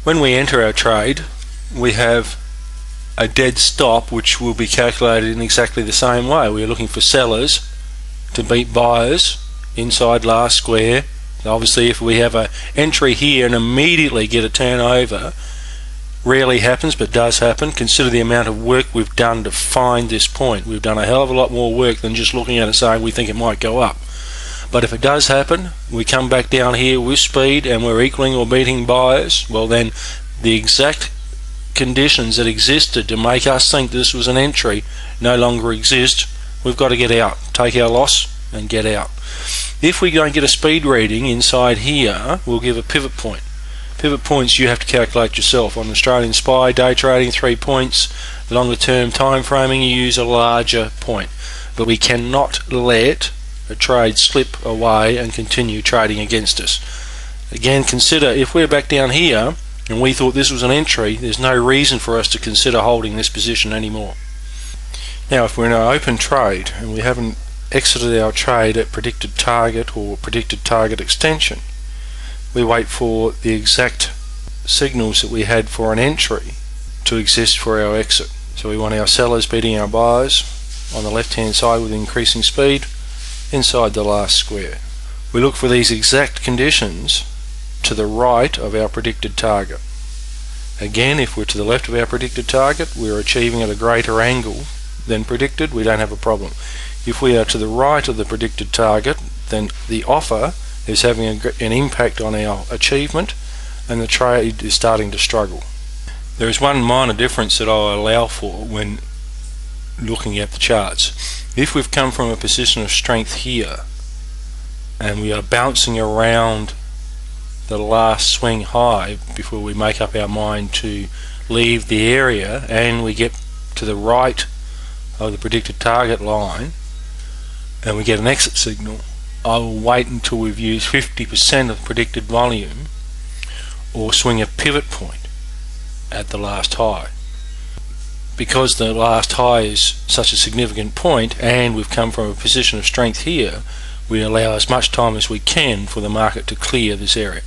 When we enter our trade, we have a dead stop which will be calculated in exactly the same way. We're looking for sellers to beat buyers inside last square. Obviously, if we have an entry here and immediately get a turnover, rarely happens but does happen. Consider the amount of work we've done to find this point. We've done a hell of a lot more work than just looking at it saying we think it might go up. But if it does happen, we come back down here with speed and we're equaling or beating buyers, well then the exact conditions that existed to make us think this was an entry no longer exist. We've got to get out, take our loss and get out. If we don't get a speed reading inside here, we'll give a pivot point. Pivot points you have to calculate yourself. On Australian SPY, day trading 3 points, longer term time framing you use a larger point. But we cannot let a trade slip away and continue trading against us. Again, consider if we're back down here and we thought this was an entry, there's no reason for us to consider holding this position anymore. Now if we're in an open trade and we haven't exited our trade at predicted target or predicted target extension, we wait for the exact signals that we had for an entry to exist for our exit. So we want our sellers beating our buyers on the left hand side with increasing speed inside the last square. We look for these exact conditions to the right of our predicted target. Again, if we're to the left of our predicted target, we're achieving at a greater angle than predicted, we don't have a problem. If we are to the right of the predicted target, then the offer is having an impact on our achievement and the trade is starting to struggle. There is one minor difference that I'll allow for when looking at the charts. If we've come from a position of strength here and we are bouncing around the last swing high before we make up our mind to leave the area and we get to the right of the predicted target line and we get an exit signal, I will wait until we've used 50% of the predicted volume or swing a pivot point at the last high. Because the last high is such a significant point and we've come from a position of strength here, we allow as much time as we can for the market to clear this area.